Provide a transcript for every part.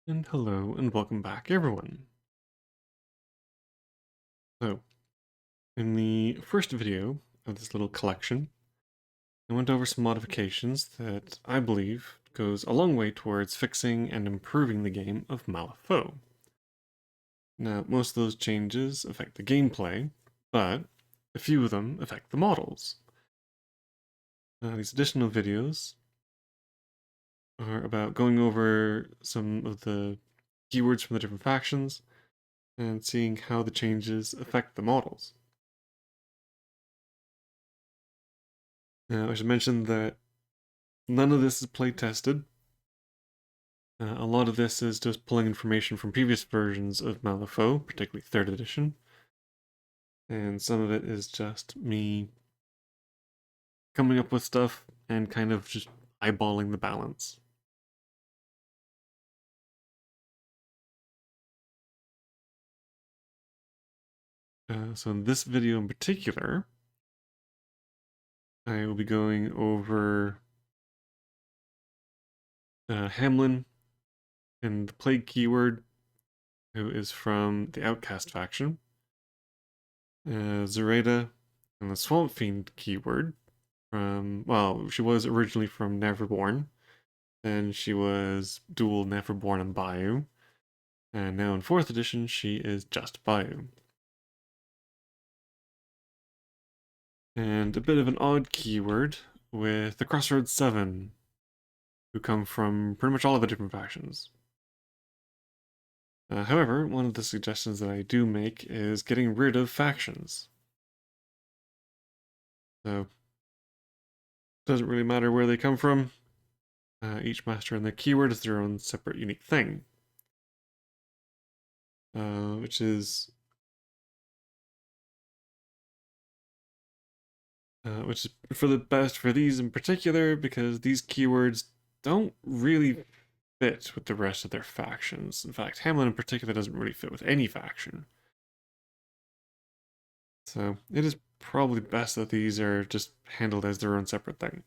And hello and welcome back everyone. So, in the first video of this little collection, I went over some modifications that I believe goes a long way towards fixing and improving the game of Malifaux. Now, most of those changes affect the gameplay, but a few of them affect the models. These additional videos are about going over some of the keywords from the different factions and seeing how the changes affect the models. Now, I should mention that none of this is play tested. A lot of this is just pulling information from previous versions of Malifaux, particularly 3rd edition. And some of it is just me coming up with stuff and kind of just eyeballing the balance. So in this video in particular, I will be going over Hamelin and the Plague keyword, who is from the Outcast faction. Zoraida and the Swampfiend keyword from, well, she was originally from Neverborn. Then she was dual Neverborn and Bayou. And now in 4th edition, she is just Bayou. And a bit of an odd keyword with the Crossroads 7, who come from pretty much all of the different factions. However, one of the suggestions that I do make is getting rid of factions. So, it doesn't really matter where they come from. Each master and their keyword is their own separate unique thing. Which is for the best for these in particular, because these keywords don't really fit with the rest of their factions. In fact, Hamelin in particular doesn't really fit with any faction. So it is probably best that these are just handled as their own separate thing.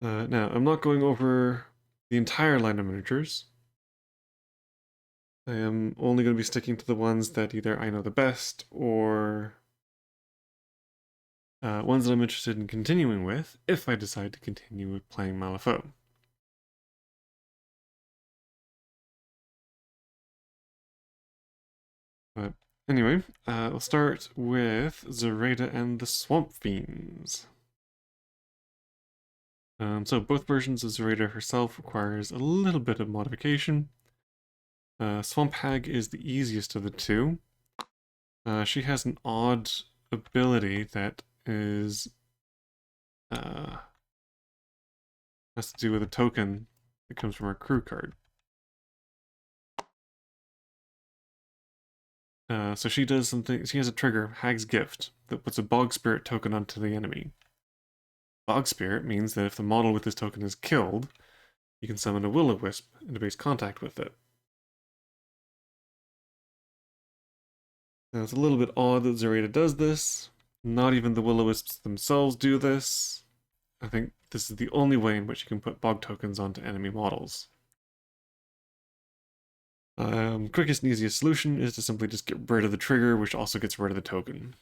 Now, I'm not going over the entire line of miniatures. I am only going to be sticking to the ones that either I know the best or ones that I'm interested in continuing with if I decide to continue with playing Malifaux. But anyway, we'll start with Zoraida and the Swampfiends. So both versions of Zoraida herself requires a little bit of modification. Swamp Hag is the easiest of the two. She has an odd ability that is has to do with a token that comes from her crew card. So she does something. She has a trigger, Hag's Gift, that puts a Bog Spirit token onto the enemy. Bog Spirit means that if the model with this token is killed, you can summon a Will-O-Wisp into base contact with it. Now it's a little bit odd that Zoraida does this. Not even the Will-O-Wisps themselves do this. I think this is the only way in which you can put Bog tokens onto enemy models. Quickest and easiest solution is to simply just get rid of the trigger, which also gets rid of the token.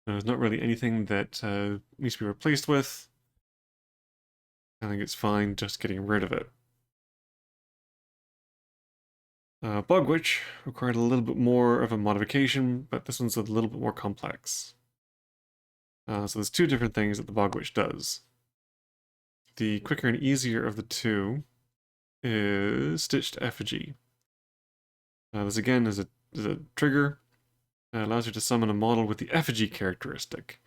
There's not really anything that needs to be replaced with. I think it's fine just getting rid of it. Bog Witch required a little bit more of a modification, but this one's a little bit more complex. So there's two different things that the Bog Witch does. The quicker and easier of the two is Stitched Effigy. This again is a trigger that allows you to summon a model with the Effigy characteristic,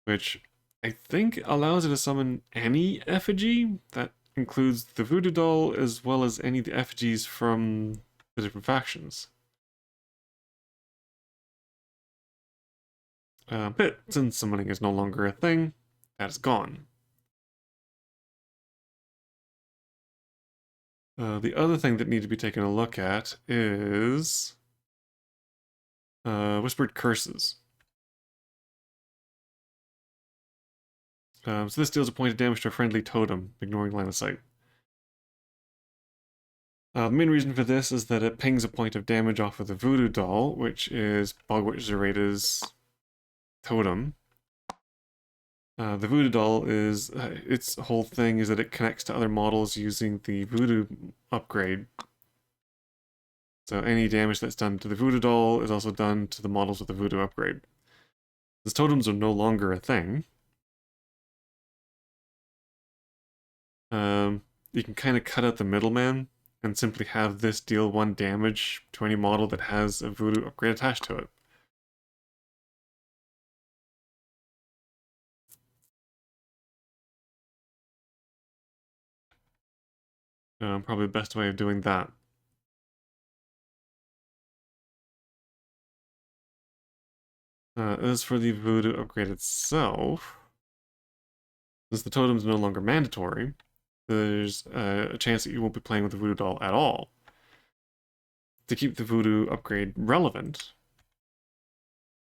which I think allows you to summon any effigy. That includes the voodoo doll as well as any of the effigies from the different factions. But since summoning is no longer a thing, that is gone. The other thing that needs to be taken a look at is Whispered Curses. So this deals a point of damage to a friendly totem, ignoring line of sight. The main reason for this is that it pings a point of damage off of the Voodoo Doll, which is Bogwitch Zoraida's totem. The Voodoo Doll is, its whole thing is that it connects to other models using the Voodoo upgrade. So any damage that's done to the Voodoo Doll is also done to the models with the Voodoo upgrade. These totems are no longer a thing. You can kind of cut out the middleman and simply have this deal 1 damage to any model that has a Voodoo upgrade attached to it. Probably the best way of doing that. As for the Voodoo upgrade itself, since the totem's no longer mandatory, there's a chance that you won't be playing with the Voodoo Doll at all. To keep the Voodoo upgrade relevant,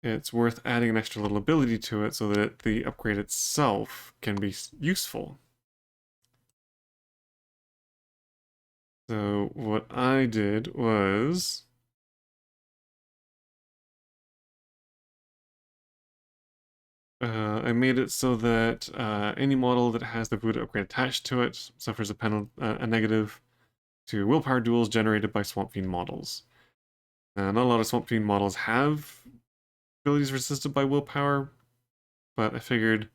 it's worth adding an extra little ability to it so that the upgrade itself can be useful. So what I did was I made it so that any model that has the Voodoo upgrade attached to it suffers a negative to willpower duels generated by Swampfiend models. Not a lot of Swampfiend models have abilities resisted by willpower, but I figured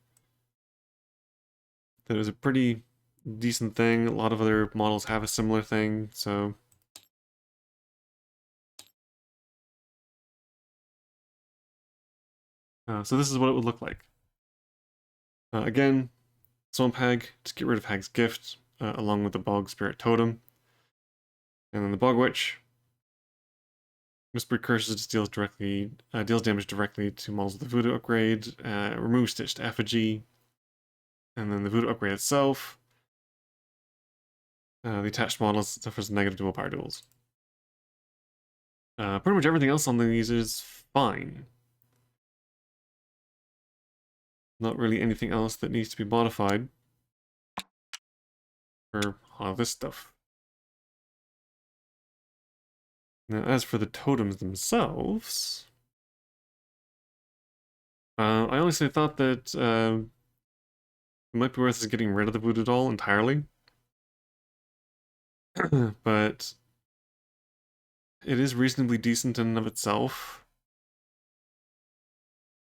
that it was a pretty decent thing. A lot of other models have a similar thing, so so this is what it would look like. Again, Swamp Hag, just get rid of Hag's Gift, along with the Bog Spirit Totem. And then the Bog Witch. Whisper Curses just deals damage directly to models with the Voodoo upgrade. Remove Stitched Effigy. And then the Voodoo upgrade itself. The attached model suffers negative dual power duels. Pretty much everything else on these is fine. Not really anything else that needs to be modified for all this stuff. Now, as for the totems themselves, I honestly thought that it might be worth us getting rid of the Voodoo Doll entirely. But it is reasonably decent in and of itself.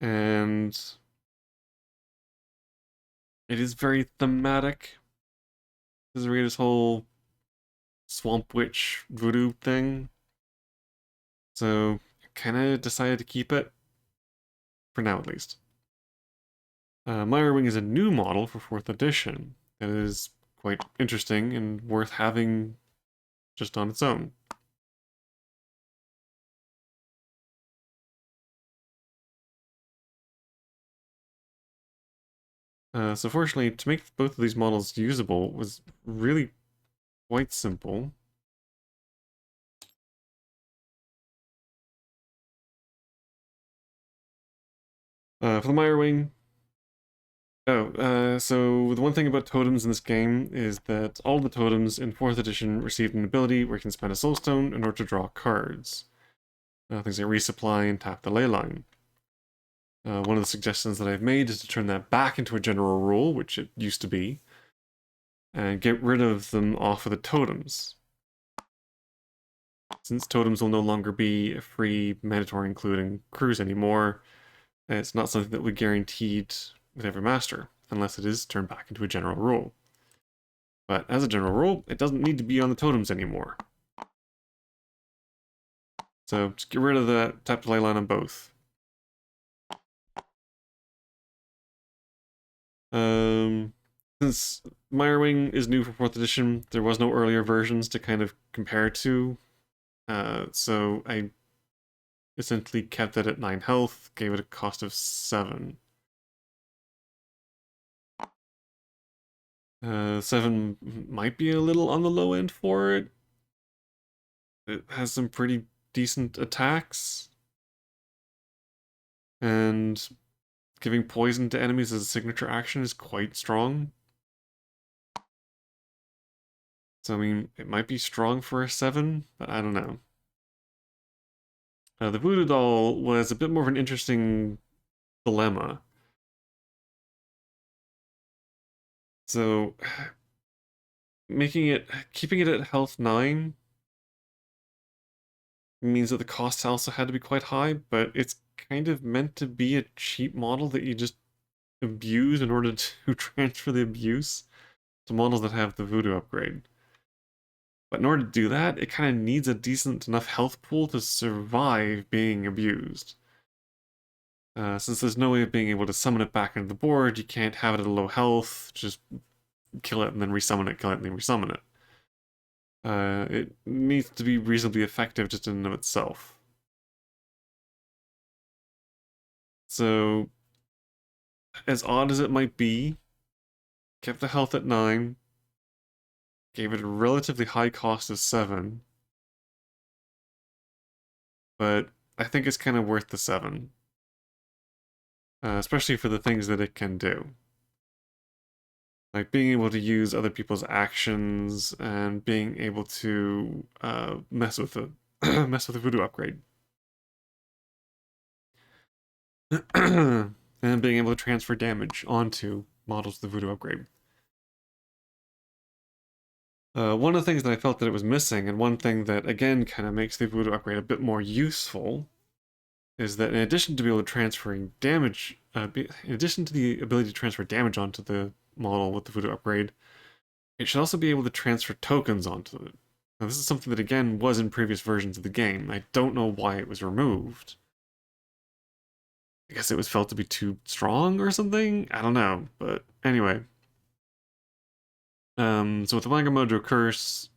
And it is very thematic. Zoraida's whole Swamp Witch voodoo thing. So I kind of decided to keep it. For now, at least. Mirewing is a new model for 4th edition. That is quite interesting and worth having just on its own. So fortunately, to make both of these models usable was really quite simple. For the Mirewing, so the one thing about totems in this game is that all the totems in 4th edition received an ability where you can spend a soulstone in order to draw cards. Things like resupply and tap the ley line. One of the suggestions that I've made is to turn that back into a general rule, which it used to be, and get rid of them off of the totems. Since totems will no longer be a free mandatory including crews anymore, it's not something that we guaranteed with every master, unless it is turned back into a general rule. But as a general rule, it doesn't need to be on the totems anymore. So just get rid of that tap to ley line on both. Since Mirewing is new for 4th edition, there was no earlier versions to kind of compare to. So I essentially kept it at 9 health, gave it a cost of 7. 7 might be a little on the low end for it. It has some pretty decent attacks. And giving poison to enemies as a signature action is quite strong. So, I mean, it might be strong for a 7, but I don't know. The Voodoo Doll was a bit more of an interesting dilemma. So, keeping it at health 9 means that the costs also had to be quite high, but it's kind of meant to be a cheap model that you just abuse in order to transfer the abuse to models that have the Voodoo upgrade. But in order to do that, it kind of needs a decent enough health pool to survive being abused. Since there's no way of being able to summon it back into the board, you can't have it at a low health, just kill it and then resummon it, kill it and then resummon it. It needs to be reasonably effective just in and of itself. So, as odd as it might be, kept the health at 9, gave it a relatively high cost of 7, but I think it's kind of worth the 7. Especially for the things that it can do. Like being able to use other people's actions and being able to mess with the mess with the voodoo upgrade. And being able to transfer damage onto models of the voodoo upgrade. One of the things that I felt that it was missing, and one thing that again kind of makes the voodoo upgrade a bit more useful, is that in addition to be able to transferring damage, in addition to the ability to transfer damage onto the model with the voodoo upgrade, it should also be able to transfer tokens onto it. Now, this is something that again was in previous versions of the game. I don't know why it was removed. I guess it was felt to be too strong or something? I don't know, but anyway. So with the Mangamojo Curse,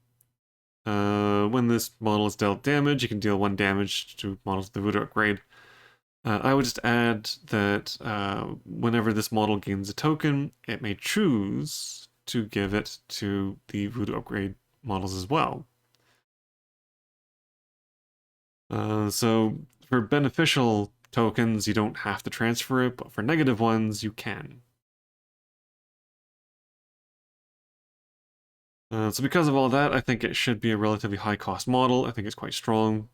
when this model is dealt damage, you can deal 1 damage to models with the Voodoo upgrade. I would just add that whenever this model gains a token, it may choose to give it to the Voodoo upgrade models as well. So for beneficial tokens, you don't have to transfer it, but for negative ones, you can. So because of all that, I think it should be a relatively high-cost model. I think it's quite strong.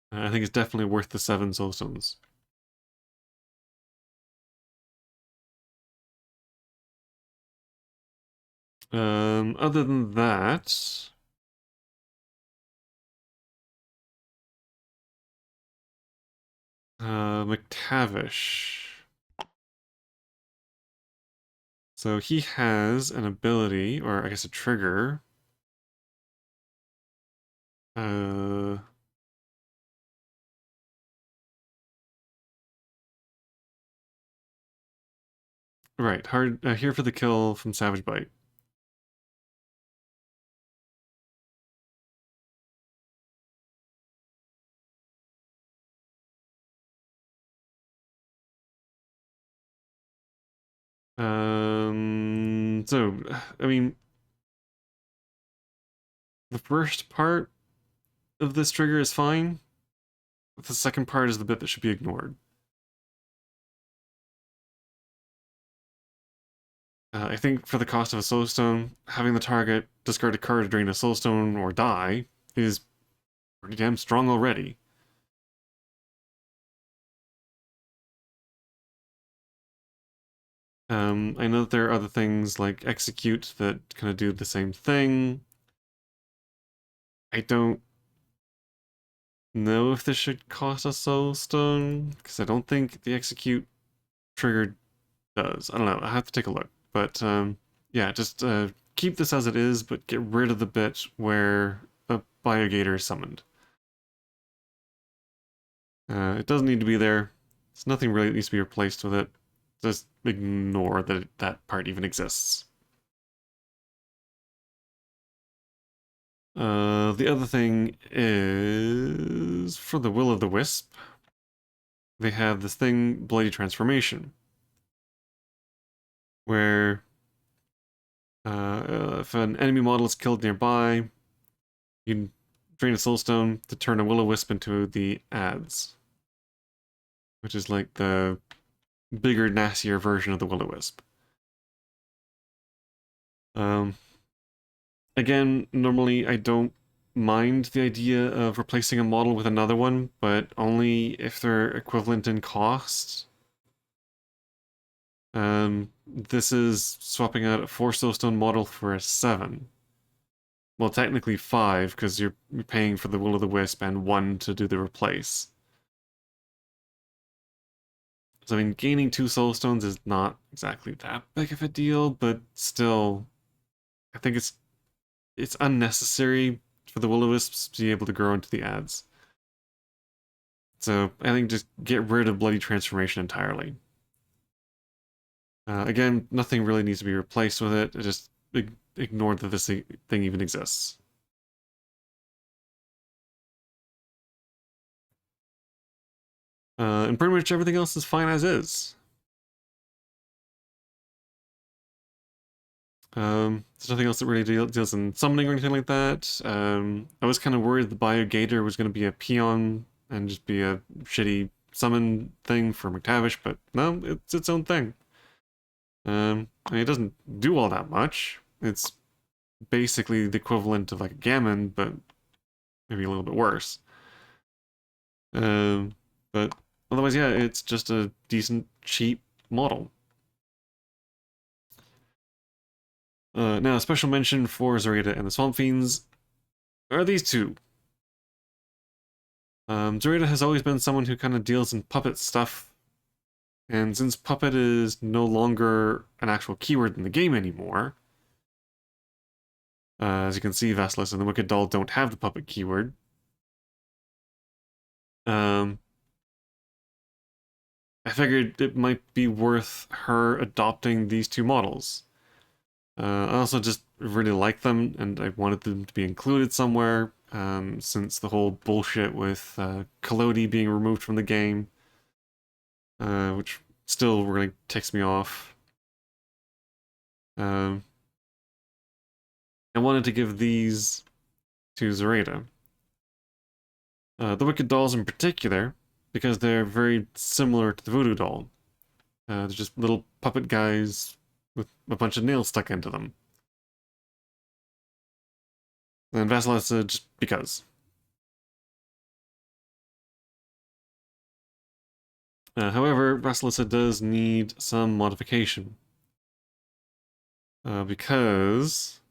I think it's definitely worth the 7 soulstones. Other than that, McTavish. So he has an ability, or I guess a trigger. Uh, right, hard here for the kill from Savage Bite. So I mean, the first part of this trigger is fine. The second part is the bit that should be ignored. I think for the cost of a soulstone, having the target discard a card to drain a soulstone or die is pretty damn strong already. I know that there are other things like execute that kind of do the same thing. I don't know if this should cost a soulstone, because I don't think the execute trigger does. I don't know, I have to take a look. But yeah, just keep this as it is, but get rid of the bit where a Biogator is summoned. It doesn't need to be there. There's nothing really that needs to be replaced with it. Just ignore that that part even exists. The other thing is for the Will of the Wisp, they have this thing, Bloody Transformation, where if an enemy model is killed nearby, you can drain a soulstone to turn a Will-O-Wisp into the ads, which is like the bigger, nastier version of the Will-O-Wisp. Um, Again, normally I don't mind the idea of replacing a model with another one, but only if they're equivalent in cost. This is swapping out a 4 soulstone model for a 7. Well, technically 5, because you're paying for the Will-O-the-Wisp and 1 to do the replace. So, I mean, gaining 2 soulstones is not exactly that big of a deal, but still, I think it's unnecessary for the Will-O-Wisps to be able to grow into the ads. So I think just get rid of Bloody Transformation entirely. Again, nothing really needs to be replaced with it. Just ignore that this thing even exists. And pretty much everything else is fine as is. There's nothing else that really deals in summoning or anything like that. I was kind of worried the Bio Gator was going to be a peon and just be a shitty summon thing for McTavish, but no, it's its own thing. I mean, it doesn't do all that much. It's basically the equivalent of like a Gammon, but maybe a little bit worse. But otherwise, yeah, it's just a decent, cheap model. Now, a special mention for Zoraida and the Swampfiends are these two. Zoraida has always been someone who kind of deals in puppet stuff, and since puppet is no longer an actual keyword in the game anymore, as you can see, Vasilis and the Wicked Doll don't have the puppet keyword. I figured it might be worth her adopting these two models. I also just really like them, and I wanted them to be included somewhere, since the whole bullshit with Collodi being removed from the game, which still really ticks me off. I wanted to give these to Zoraida. The Wicked Dolls in particular, because they're very similar to the Voodoo Doll. They're just little puppet guys with a bunch of nails stuck into them. And Vasilisa just because. However, Vasilisa does need some modification. Because...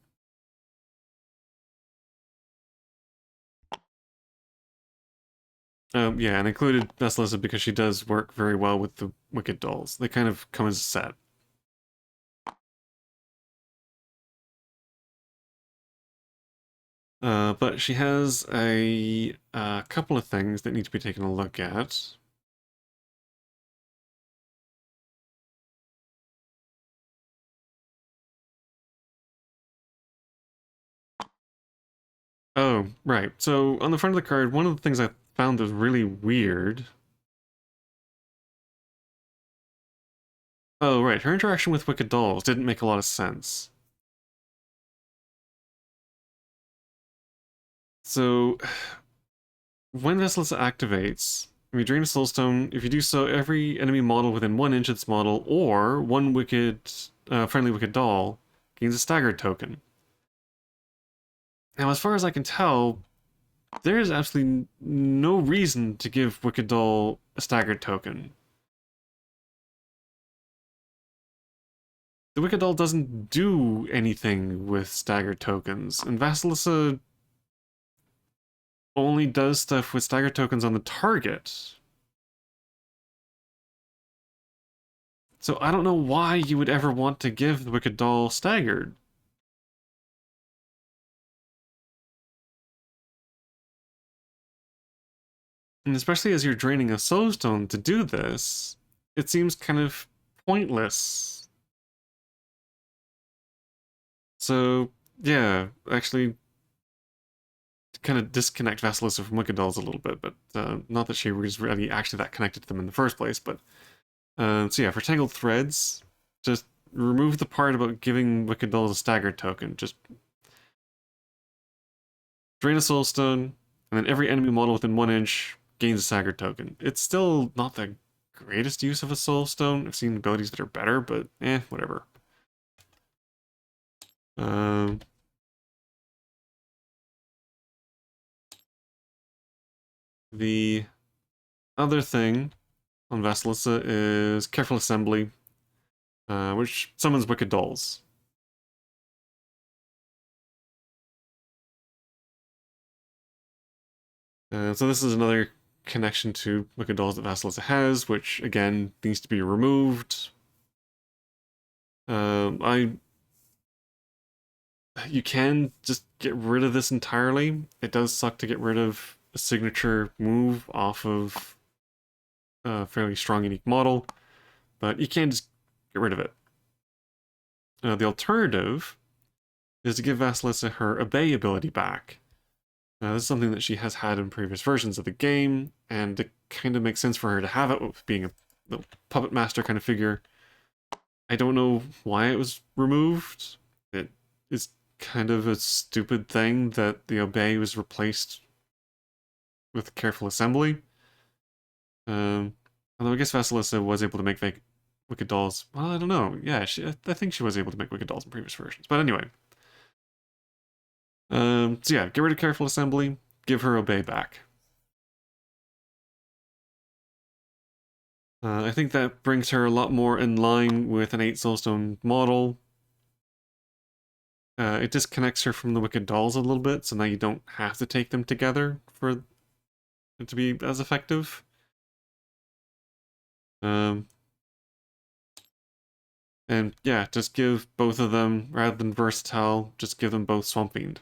yeah, and included Vasilisa because she does work very well with the Wicked Dolls. They kind of come as a set. But she has a couple of things that need to be taken a look at. Oh, right. So on the front of the card, one of the things I found was really weird. Oh, right. Her interaction with Wicked Dolls didn't make a lot of sense. So, when Vasilisa activates, when you drain a Soulstone, if you do so, every enemy model within 1 inch of this model, or one friendly Wicked Doll, gains a staggered token. Now, as far as I can tell, there is absolutely no reason to give Wicked Doll a staggered token. The Wicked Doll doesn't do anything with staggered tokens, and Vasilisa only does stuff with staggered tokens on the target. So I don't know why you would ever want to give the Wicked Doll staggered. And especially as you're draining a Soulstone to do this, it seems kind of pointless. So, yeah, actually kind of disconnect Vasilisa from Wicked Dolls a little bit, but not that she was really actually that connected to them in the first place, but so yeah, for Tangled Threads, just remove the part about giving Wicked Dolls a staggered token. Just drain a Soulstone, and then every enemy model within 1 inch gains a staggered token. It's still not the greatest use of a soul stone. I've seen abilities that are better, but whatever. The other thing on Vasilissa is Careful Assembly, which summons Wicked Dolls. So this is another connection to Wicked Dolls that Vasilissa has, which again needs to be removed. You can just get rid of this entirely. It does suck to get rid of a signature move off of a fairly strong, unique model, but you can just get rid of it. The alternative is to give Vasilissa her Obey ability back. This is something that she has had in previous versions of the game, and it kind of makes sense for her to have it with being a puppet master kind of figure. I don't know why it was removed. It is kind of a stupid thing that the Obey was replaced with Careful Assembly. Although I guess Vasilissa was able to make Wicked Dolls. Well, I don't know. Yeah, I think she was able to make Wicked Dolls in previous versions. But anyway. So yeah, get rid of Careful Assembly, give her Obey back. I think that brings her a lot more in line with an 8 Soulstone model. It disconnects her from the Wicked Dolls a little bit, so now you don't have to take them together for it to be as effective. And yeah, just give both of them, rather than Versatile, just give them both Swampfiend.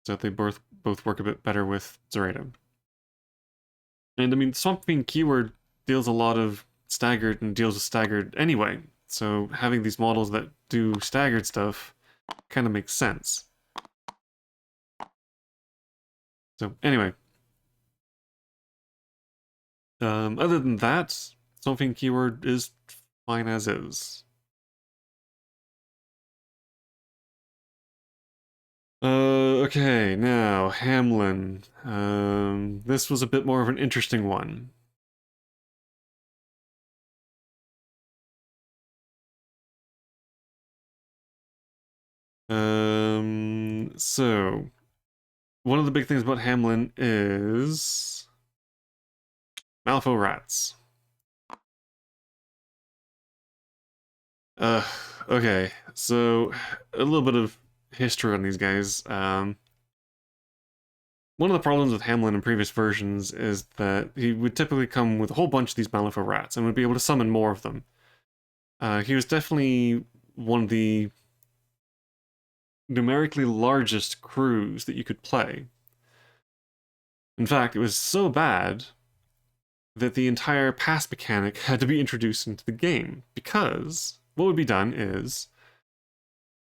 So that they both work a bit better with Zoraida. And I mean, Swampfiend keyword deals a lot of staggered and deals with staggered anyway. So having these models that do staggered stuff kind of makes sense. So anyway. Other than that, Swampfiend keyword is fine as is. Okay, now, Hamelin. This was a bit more of an interesting one. So, one of the big things about Hamelin is Malifaux rats. Okay, so a little bit of history on these guys. One of the problems with Hamelin in previous versions is that he would typically come with a whole bunch of these Malifaux rats and would be able to summon more of them. He was definitely one of the numerically largest crews that you could play. In fact, it was so bad that the entire pass mechanic had to be introduced into the game, because what would be done is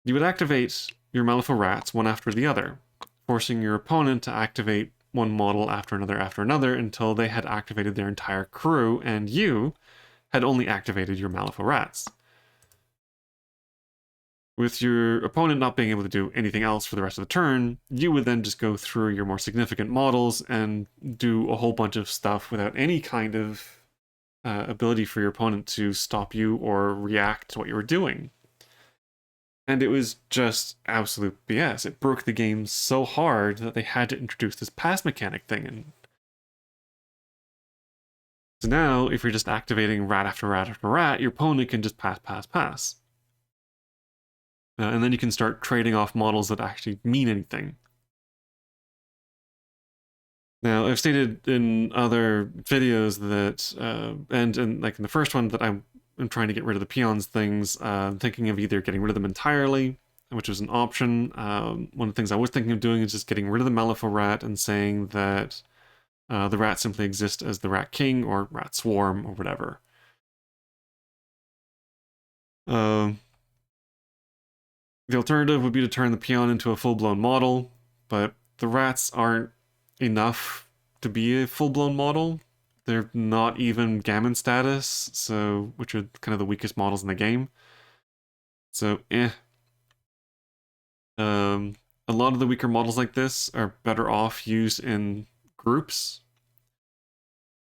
you would activate your Malifaux rats one after the other, forcing your opponent to activate one model after another until they had activated their entire crew and you had only activated your Malifaux rats. With your opponent not being able to do anything else for the rest of the turn, you would then just go through your more significant models and do a whole bunch of stuff without any kind of ability for your opponent to stop you or react to what you were doing. And it was just absolute BS. It broke the game so hard that they had to introduce this pass mechanic thing in. So now, if you're just activating rat after rat after rat, your opponent can just pass. And then you can start trading off models that actually mean anything. Now, I've stated in other videos that, and like in the first one, that I'm trying to get rid of the peons things, thinking of either getting rid of them entirely, which was an option. One of the things I was thinking of doing is just getting rid of the Malifaux rat and saying that the rat simply exists as the Rat King or Rat Swarm or whatever. The alternative would be to turn the peon into a full-blown model, but the rats aren't enough to be a full-blown model. They're not even gammon status, so which are kind of the weakest models in the game. So, a lot of the weaker models like this are better off used in groups.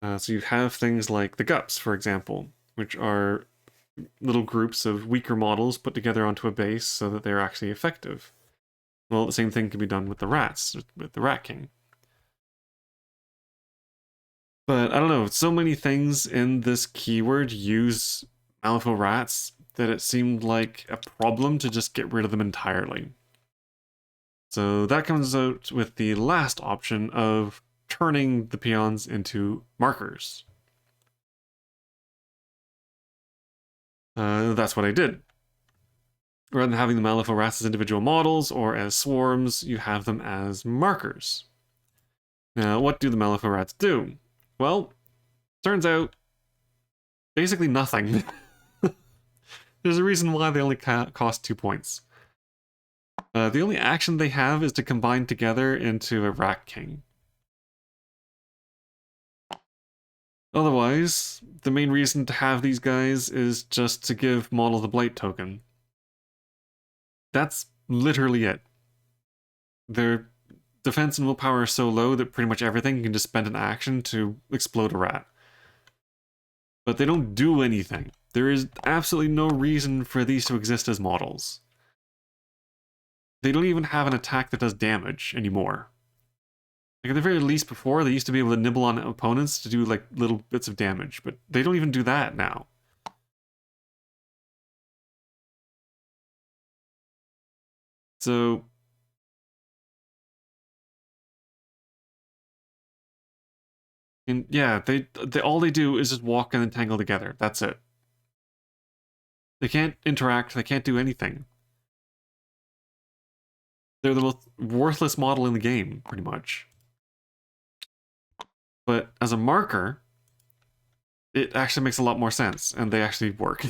So you have things like the Gups, for example, which are little groups of weaker models put together onto a base so that they're actually effective. Well, the same thing can be done with the rats, with the Rat King. But I don't know, so many things in this keyword use Malifaux rats that it seemed like a problem to just get rid of them entirely. So that comes out with the last option of turning the peons into markers. That's what I did. Rather than having the Malifaux rats as individual models or as swarms, you have them as markers. Now, what do the Malifaux rats do? Well, turns out, basically nothing. There's a reason why they only cost 2 points. The only action they have is to combine together into a Rat King. Otherwise, the main reason to have these guys is just to give model the Blight token. That's literally it. Their defense and willpower are so low that pretty much everything can just spend an action to explode a rat. But they don't do anything. There is absolutely no reason for these to exist as models. They don't even have an attack that does damage anymore. Like at the very least before, they used to be able to nibble on opponents to do like little bits of damage, but they don't even do that now. So and yeah, they all they do is just walk and then tangle together. That's it. They can't interact, they can't do anything. They're the most worthless model in the game, pretty much. But as a marker, it actually makes a lot more sense, and they actually work.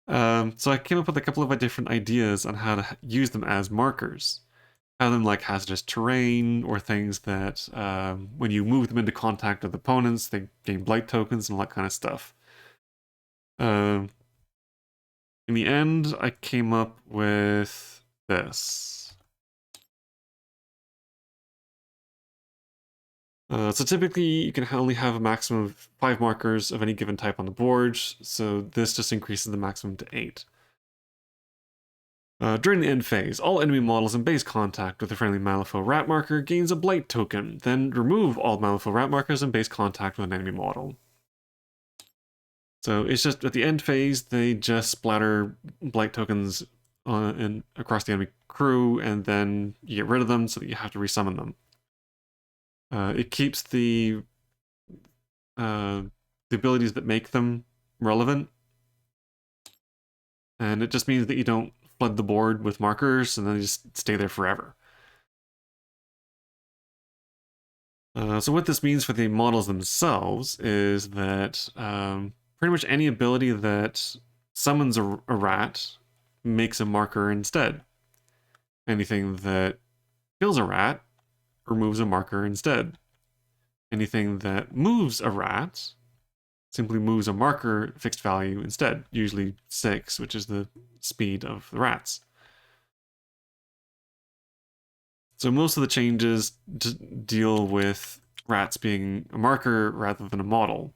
So I came up with a couple of different ideas on how to use them as markers. Have them like hazardous terrain, or things that when you move them into contact with opponents, they gain blight tokens and all that kind of stuff. In the end, I came up with this. So typically, you can only have a maximum of 5 markers of any given type on the board, so this just increases the maximum to 8. During the end phase, all enemy models in base contact with a friendly Malifaux rat marker gains a blight token, then remove all Malifaux rat markers in base contact with an enemy model. So it's just, at the end phase, they just splatter blight tokens across the enemy crew, and then you get rid of them so that you have to resummon them. It keeps the abilities that make them relevant, and it just means that you don't flood the board with markers and then they just stay there forever. So what this means for the models themselves is that pretty much any ability that summons a rat makes a marker instead. Anything that kills a rat removes a marker instead. Anything that moves a rat simply moves a marker fixed value instead, usually 6, which is the speed of the rats. So most of the changes deal with rats being a marker rather than a model.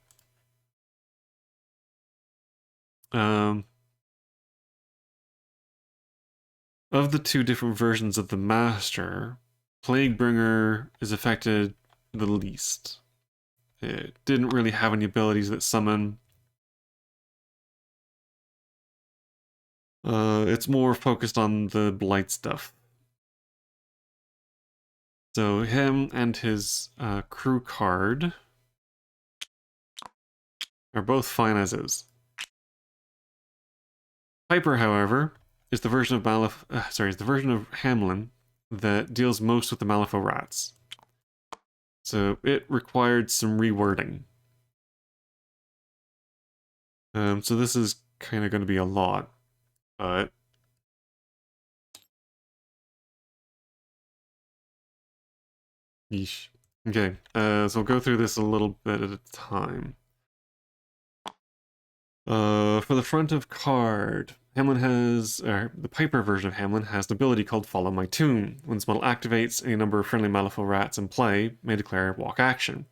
Of the 2 different versions of the Master, Plaguebringer is affected the least. It didn't really have any abilities that summon. It's more focused on the blight stuff. So him and his crew card are both fine as is. Piper, however, is the version of Hamelin that deals most with the Malifaux rats. So it required some rewording. So this is kind of going to be a lot, but yeesh. Okay, so we'll go through this a little bit at a time. For the front of card, Hamelin has, the Piper version of Hamelin has an ability called Follow My Tune. When this model activates, a number of friendly Malifaux rats in play may declare walk action.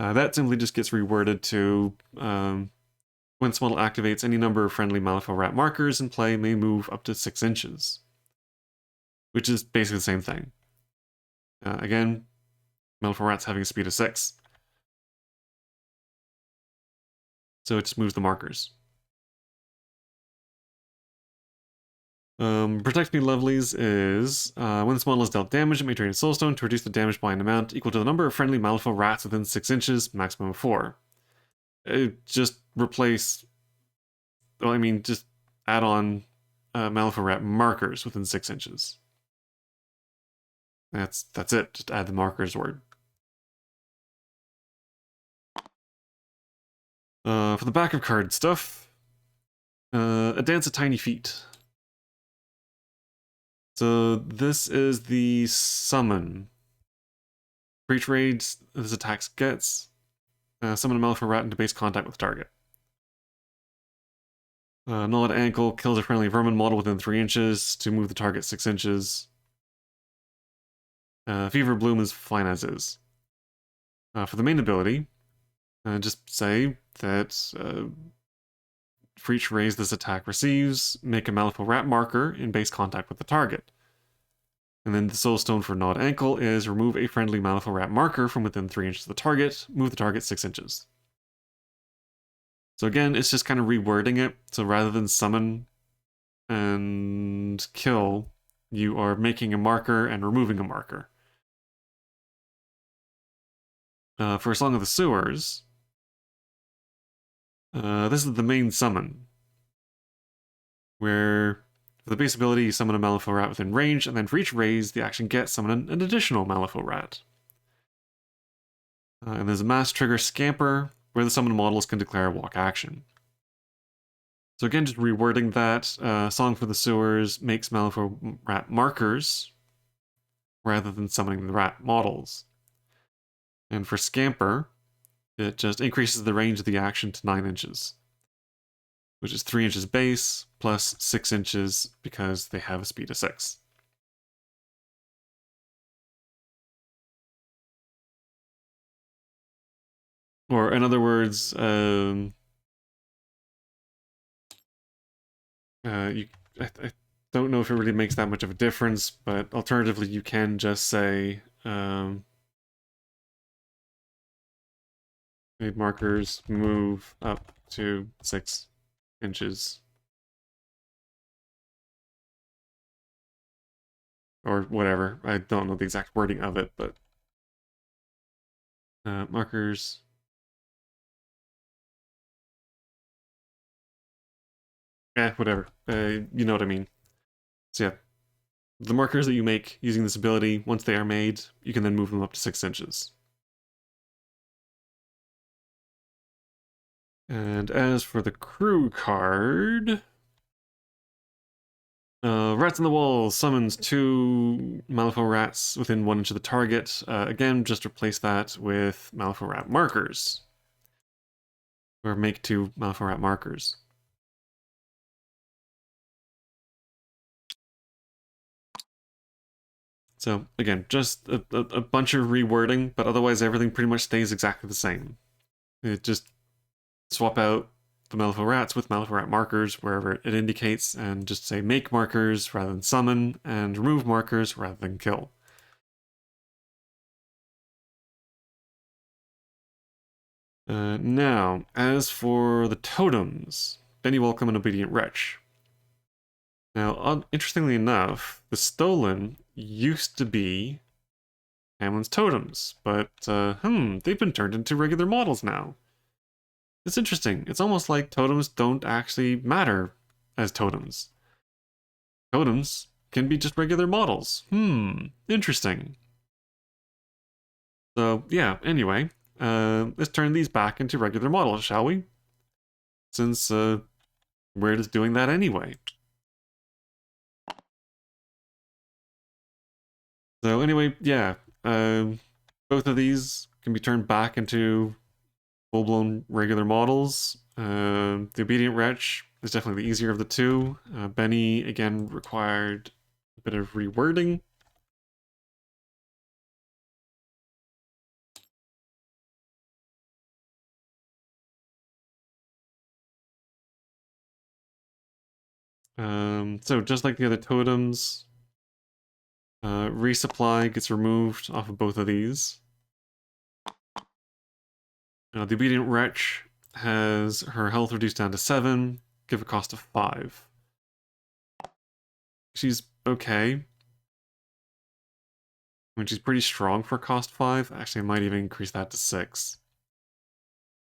That simply just gets reworded to when this model activates, any number of friendly Malifaux rat markers in play may move up to 6 inches, which is basically the same thing. Again, Malifaux rats having a speed of 6. So it just moves the markers. Protect Me Lovelies is, when this model is dealt damage, it may drain a soulstone to reduce the damage by an amount equal to the number of friendly Malifaux rats within 6 inches, maximum of 4. Just replace, well, I mean, just add on Malifaux rat markers within 6 inches. That's it, just add the markers word. For the back of card stuff, a Dance of Tiny Feet. So this is the summon. For each raid this attack gets, summon a Malifaux rat into base contact with target. Gnawed Ankle kills a friendly vermin model within 3 inches to move the target 6 inches. Fever Bloom is fine as is. For the main ability, just say that for each raise this attack receives, make a Malifaux rat marker in base contact with the target. And then the soulstone for Gnawed Ankle is remove a friendly Malifaux rat marker from within 3 inches of the target, move the target 6 inches. So again, it's just kind of rewording it. So rather than summon and kill, you are making a marker and removing a marker. For Song of the Sewers, this is the main summon, where for the base ability you summon a Malifaux rat within range, and then for each raise the action gets summon an additional Malifaux rat. And there's a mass trigger Scamper, where the summoned models can declare a walk action. So again, just rewording that, Song for the Sewers makes Malifaux rat markers, rather than summoning the rat models. And for Scamper, it just increases the range of the action to 9 inches, which is 3 inches base plus 6 inches because they have a speed of 6. Or in other words, I don't know if it really makes that much of a difference, but alternatively you can just say made markers move up to 6 inches. Or whatever. I don't know the exact wording of it, but markers. Whatever. You know what I mean. So yeah, the markers that you make using this ability, once they are made, you can then move them up to 6 inches. And as for the crew card, Rats on the Wall summons 2 Malifaux rats within 1 inch of the target. Again, just replace that with Malifaux rat markers. Or make 2 Malifaux rat markers. So again, just a bunch of rewording, but otherwise everything pretty much stays exactly the same. It just swap out the Malifaux rats with Malifaux rat markers wherever it indicates, and just say make markers rather than summon, and remove markers rather than kill. Now, as for the totems, Benny Welcome and Obedient Wretch. Now, interestingly enough, the Stolen used to be Hamelin's totems, but they've been turned into regular models now. It's interesting. It's almost like totems don't actually matter as totems. Totems can be just regular models. Interesting. So, yeah, anyway, let's turn these back into regular models, shall we? Since we're just doing that anyway. So anyway, yeah, both of these can be turned back into full-blown regular models. The Obedient Wretch is definitely the easier of the two. Benny, again, required a bit of rewording. So just like the other totems, resupply gets removed off of both of these. The Obedient Wretch has her health reduced down to 7, give a cost of 5. She's okay. I mean, she's pretty strong for cost 5. Actually, I might even increase that to 6.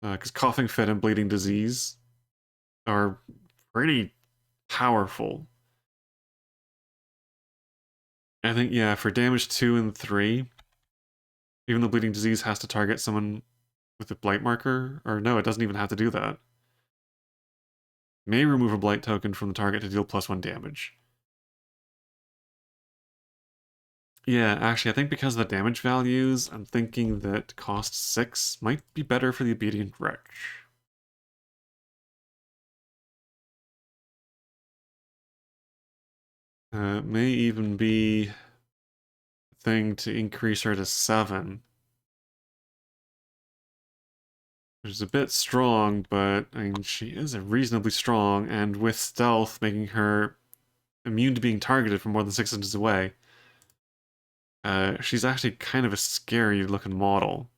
Because Coughing Fit and Bleeding Disease are pretty powerful. I think, yeah, for damage 2 and 3, even though Bleeding Disease has to target someone with a Blight marker, or no, it doesn't even have to do that. May remove a Blight token from the target to deal +1 damage. Yeah, actually, I think because of the damage values, I'm thinking that cost 6 might be better for the Obedient Wretch. May even be a thing to increase her to 7. Which is a bit strong, but I mean, she is reasonably strong, and with stealth making her immune to being targeted from more than 6 inches away, she's actually kind of a scary looking model.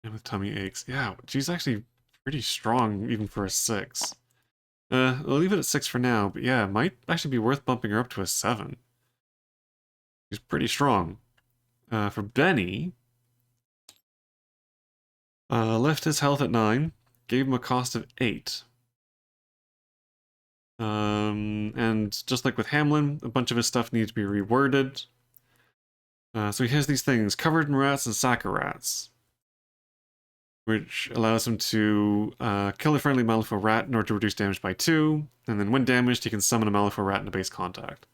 And with tummy aches. Yeah, she's actually pretty strong even for a 6. I'll leave it at 6 for now, but yeah, it might actually be worth bumping her up to a 7. She's pretty strong. For Benny, left his health at 9, gave him a cost of 8. And just like with Hamelin, a bunch of his stuff needs to be reworded. So he has these things, Covered in Rats and Sack of Rats, which allows him to kill a friendly Malifaux rat in order to reduce damage by 2, and then when damaged, he can summon a Malifaux rat into base contact.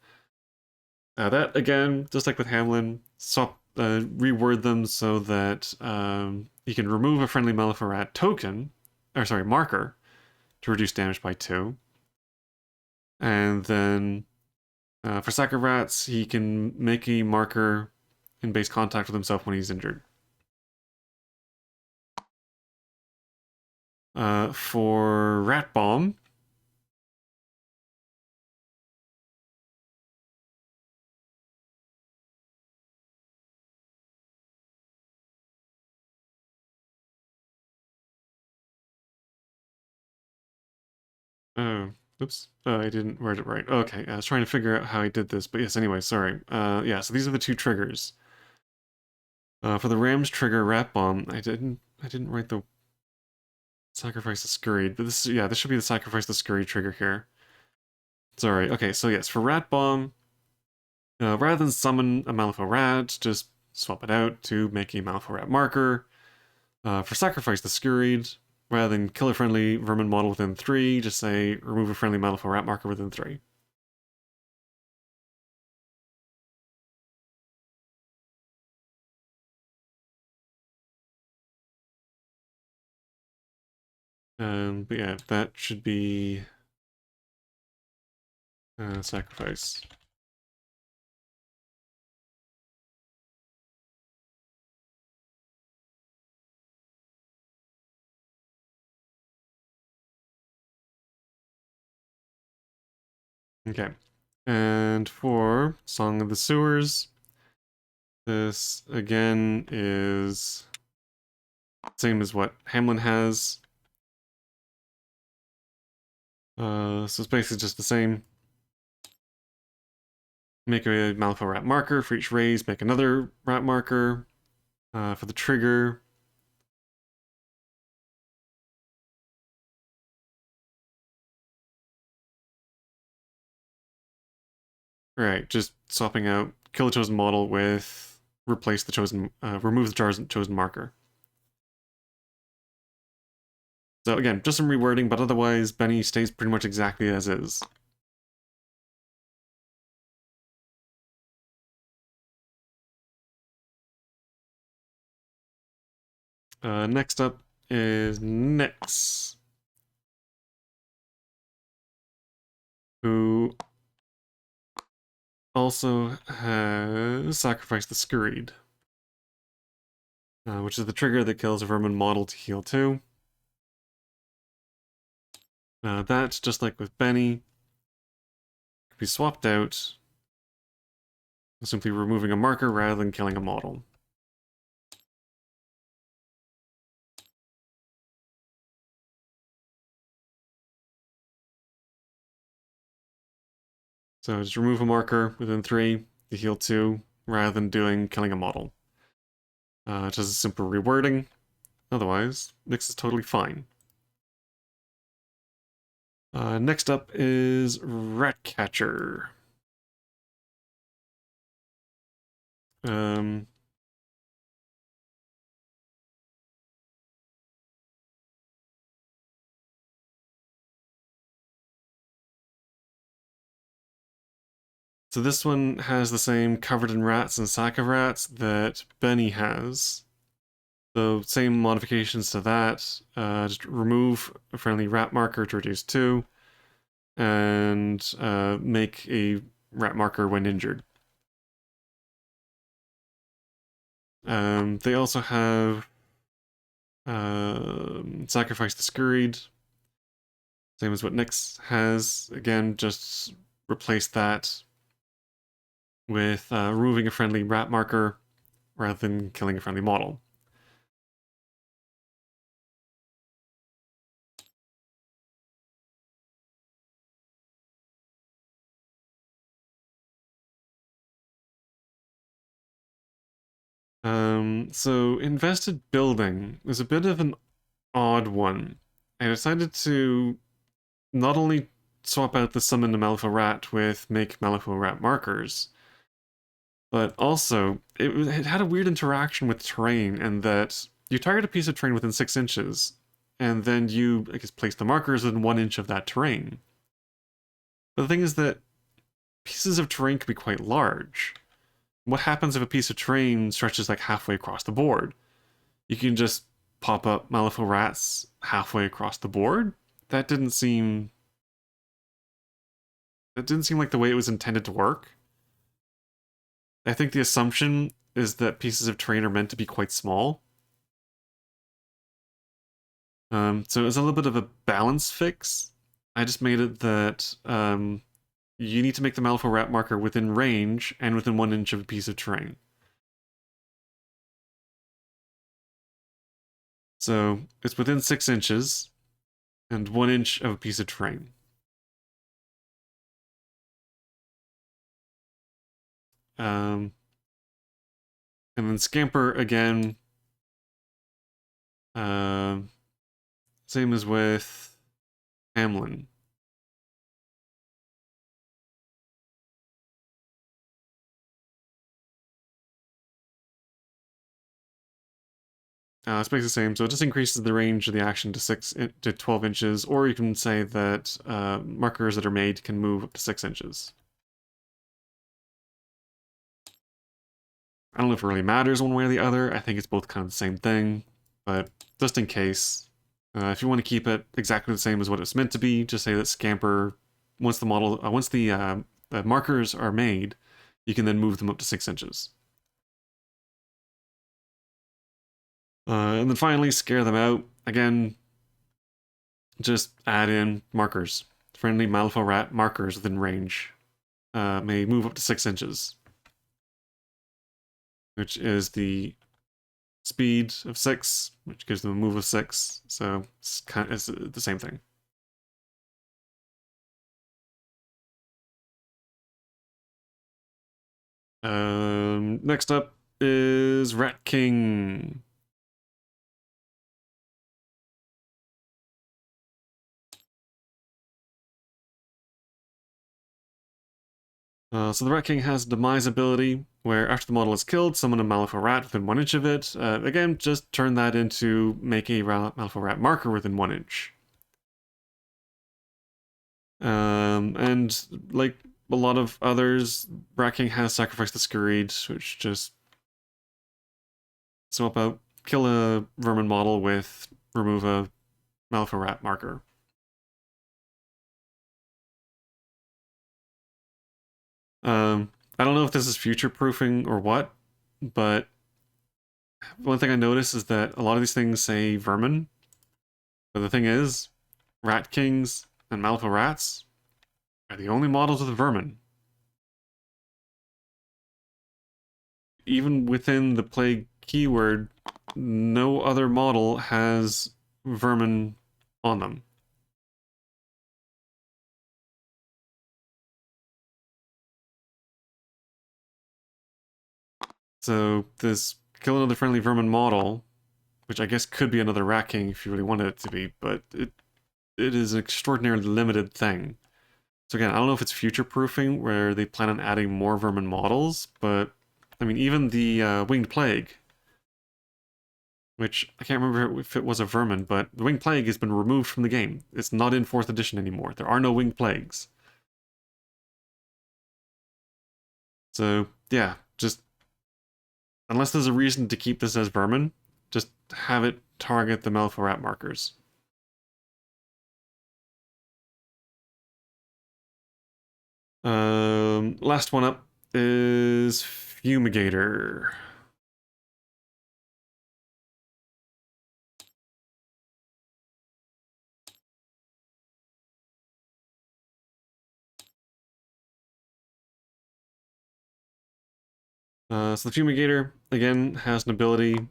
That, again, just like with Hamelin, reword them so that he can remove a friendly Malifaux rat token, or sorry, marker, to reduce damage by 2. And then for Sack of Rats, he can make a marker in base contact with himself when he's injured. For Rat Bomb, oh, oops, I didn't word it right. Okay, I was trying to figure out how I did this, but yes, anyway, sorry. Yeah, so these are the 2 triggers. For the Ram's trigger, Rat Bomb, I didn't write the Sacrifice the Scurried, but this should be the Sacrifice the Scurried trigger here. Sorry, okay, so yes, for Rat Bomb, rather than summon a Malifaux rat, just swap it out to make a Malifaux rat marker. For Sacrifice the Scurried, rather than kill a friendly vermin model within 3, just say remove a friendly Malifaux rat marker within 3. But yeah, that should be Sacrifice. Okay. And for Song of the Sewers, this again is same as what Hamelin has. So it's basically just the same. Make a Malifaux rat marker for each raise, make another rat marker. For the trigger, right, just swapping out kill the chosen model with replace the chosen, remove the chosen marker. So again, just some rewording, but otherwise Benny stays pretty much exactly as is. Next up is Nyx, who also has Sacrifice the Scurried. which is the trigger that kills a vermin model to heal 2. That, just like with Benny, could be swapped out, simply removing a marker rather than killing a model. So just remove a marker within 3 to heal 2, rather than killing a model. Just a simple rewording. Otherwise, Nyx is totally fine. Next up is Ratcatcher. So this one has the same covered in rats and sack of rats that Benny has. So same modifications to that. Just remove a friendly rat marker to reduce 2, and make a rat marker when injured. They also have Sacrifice the Scurried, same as what Nyx has. Again, just replace that with removing a friendly rat marker rather than killing a friendly model. So invested building is a bit of an odd one. I decided to not only swap out the summon the Malifaux rat with make Malifaux rat markers, but also it had a weird interaction with terrain, and that you target a piece of terrain within 6 inches, and then you, I guess, place the markers within 1 inch of that terrain. But the thing is that pieces of terrain can be quite large. What happens if a piece of terrain stretches like halfway across the board? You can just pop up Malifaux rats halfway across the board? That didn't seem like the way it was intended to work. I think the assumption is that pieces of terrain are meant to be quite small. So it's a little bit of a balance fix. I just made it that you need to make the Malifaux rat marker within range and within 1 inch of a piece of terrain. So it's within 6 inches and 1 inch of a piece of terrain. And then Scamper again. Same as with Hamelin. It's basically the same, so it just increases the range of the action to 12 inches, or you can say that markers that are made can move up to 6 inches. I don't know if it really matters one way or the other. I think it's both kind of the same thing, but just in case, if you want to keep it exactly the same as what it's meant to be, just say that Scamper, once the markers are made, you can then move them up to 6 inches. And then finally, scare them out. Again, just add in markers. Friendly Malifaux rat markers within range may move up to 6 inches, which is the speed of 6, which gives them a move of 6. So it's the same thing. Next up is Rat King. So the Rat King has a Demise ability, where after the model is killed, summon a Malifaux rat within 1 inch of it. Again, just turn that into make a Malifaux rat marker within 1 inch. And like a lot of others, Rat King has Sacrifice the Scurried, which just swap out, kill a vermin model with remove a Malifaux rat marker. I don't know if this is future proofing or what, but one thing I noticed is that a lot of these things say vermin, but the thing is, Rat Kings and Malifaux Rats are the only models with vermin. Even within the plague keyword, no other model has vermin on them. So this kill another friendly vermin model, which I guess could be another Rat King if you really wanted it to be, but it is an extraordinarily limited thing. So again, I don't know if it's future-proofing where they plan on adding more vermin models, but I mean, even the Winged Plague, which I can't remember if it was a vermin, but the Winged Plague has been removed from the game. It's not in 4th edition anymore. There are no Winged Plagues. So yeah, just unless there's a reason to keep this as vermin, just have it target the Malifaux rat markers. Last one up is Fumigator. So the Fumigator, again, has an ability,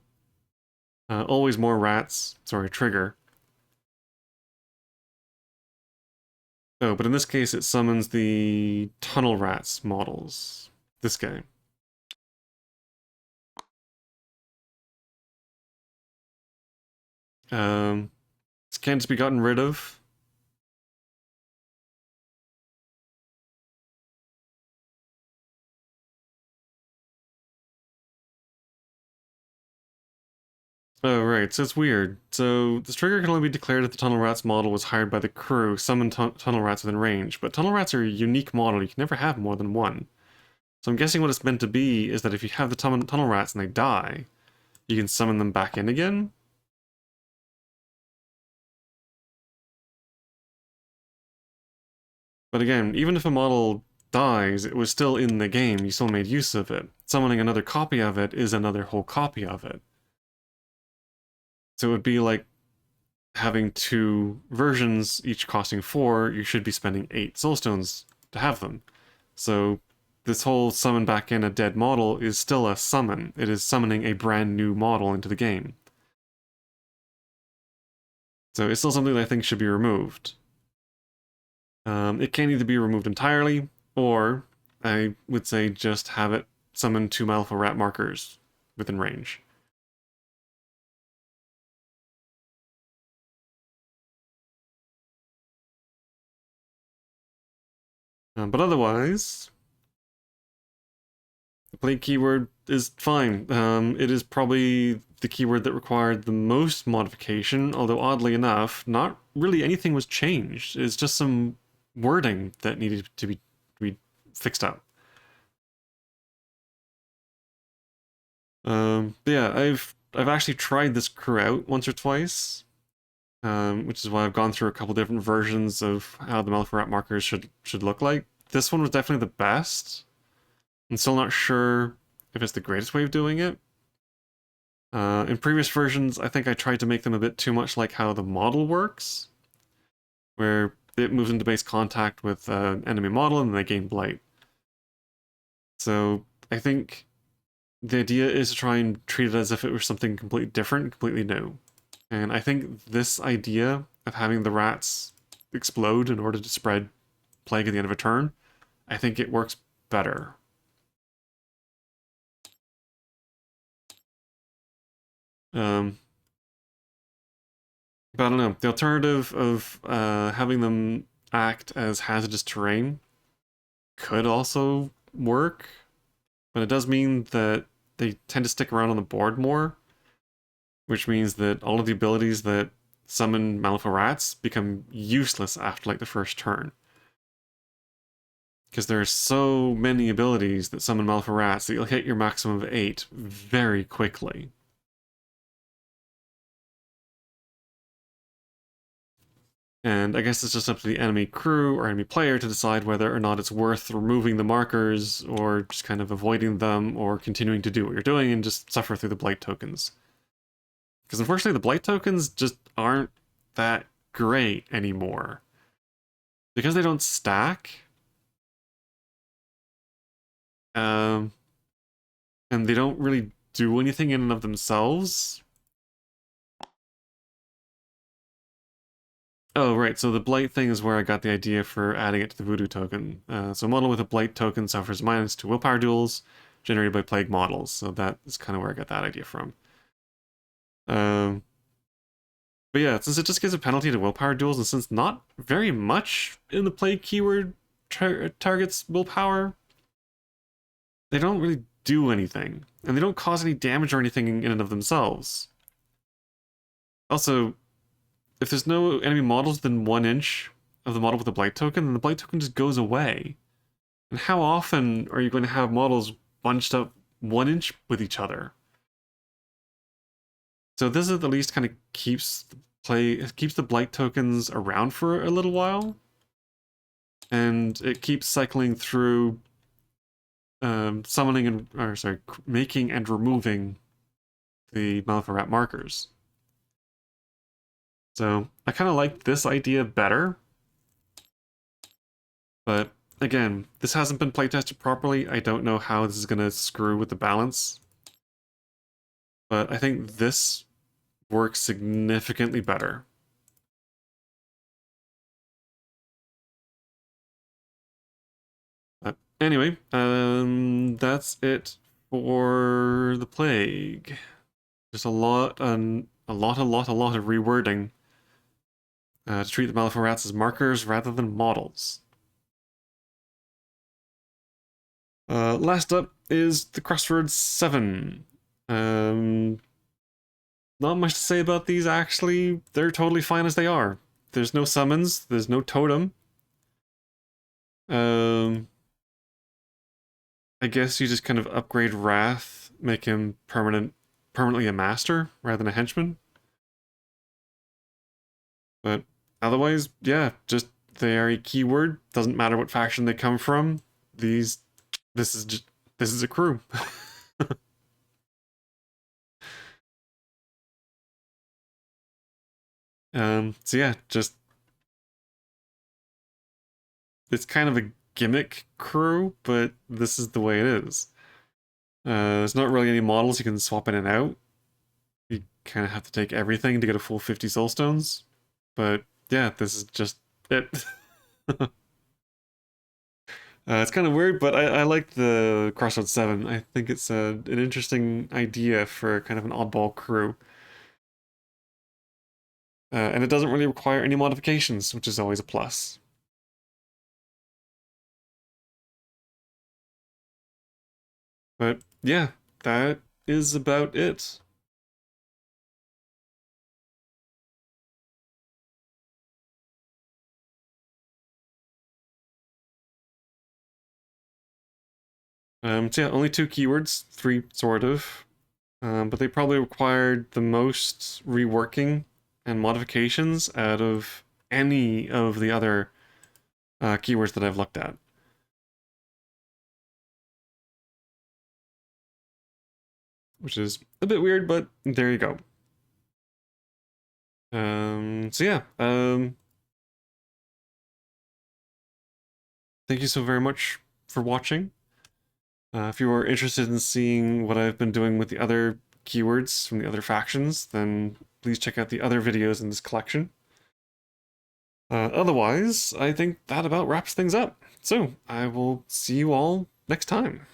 always more rats, sorry, trigger. Oh, but in this case it summons the Tunnel Rats models. This guy. This can't just be gotten rid of. Oh, right, so it's weird. So, this trigger can only be declared if the Tunnel Rats model was hired by the crew, summon Tunnel Rats within range, but Tunnel Rats are a unique model, you can never have more than one. So I'm guessing what it's meant to be is that if you have the Tunnel Rats and they die, you can summon them back in again? But again, even if a model dies, it was still in the game, you still made use of it. Summoning another copy of it is another whole copy of it. So it would be like having 2 versions, each costing 4, you should be spending 8 soulstones to have them. So this whole summon back in a dead model is still a summon. It is summoning a brand new model into the game. So it's still something that I think should be removed. It can either be removed entirely, or I would say just have it summon 2 Malifaux rat markers within range. But otherwise, the plague keyword is fine. It is probably the keyword that required the most modification, although oddly enough, not really anything was changed. It's just some wording that needed to be fixed up. Yeah, I've actually tried this crew out once or twice, which is why I've gone through a couple different versions of how the Malifaux rat markers should look like. This one was definitely the best. I'm still not sure if it's the greatest way of doing it. In previous versions, I think I tried to make them a bit too much like how the model works, where it moves into base contact with an enemy model and they gain blight. So I think the idea is to try and treat it as if it were something completely different, completely new. And I think this idea of having the rats explode in order to spread plague at the end of a turn, I think it works better. But I don't know. The alternative of having them act as hazardous terrain could also work, but it does mean that they tend to stick around on the board more, which means that all of the abilities that summon Malifaux rats become useless after like the first turn. Because there are so many abilities that summon Malifaux rats that you'll hit your maximum of 8 very quickly. And I guess it's just up to the enemy crew or enemy player to decide whether or not it's worth removing the markers or just kind of avoiding them or continuing to do what you're doing and just suffer through the blight tokens. Because unfortunately, the blight tokens just aren't that great anymore. Because they don't stack, and they don't really do anything in and of themselves. Oh, right, so the blight thing is where I got the idea for adding it to the voodoo token. So a model with a blight token suffers -2 willpower duels generated by plague models. So that is kind of where I got that idea from. But yeah, since it just gives a penalty to willpower duels, and since not very much in the plague keyword targets willpower, they don't really do anything. And they don't cause any damage or anything in and of themselves. Also, if there's no enemy models within 1 inch of the model with the blight token, then the blight token just goes away. And how often are you going to have models bunched up 1 inch with each other? So this at the least kind of keeps the blight tokens around for a little while, and it keeps cycling through making and removing the Malifaux rat markers. So I kind of like this idea better, but again, this hasn't been playtested properly. I don't know how this is going to screw with the balance, but I think this works significantly better. Anyway, that's it for the plague. Just a lot of rewording to treat the Malifaux rats as markers rather than models. Last up is the Crossroads 7. Not much to say about these, actually. They're totally fine as they are. There's no summons, there's no totem. I guess you just kind of upgrade Wrath, make him permanently a master rather than a henchman. But otherwise, yeah, just they are a keyword. Doesn't matter what faction they come from. This is a crew. So yeah, just it's kind of a gimmick crew, but this is the way it is. There's not really any models you can swap in and out. You kind of have to take everything to get a full 50 soulstones. But yeah, this is just it. It's kind of weird, but I like the Crossroads 7. I think it's an interesting idea for kind of an oddball crew. And it doesn't really require any modifications, which is always a plus. But yeah, that is about it. So yeah, only 2 keywords, 3 sort of. But they probably required the most reworking and modifications out of any of the other keywords that I've looked at. Which is a bit weird, but there you go. So yeah, thank you so very much for watching. If you are interested in seeing what I've been doing with the other keywords from the other factions, then please check out the other videos in this collection. Otherwise, I think that about wraps things up. So, I will see you all next time.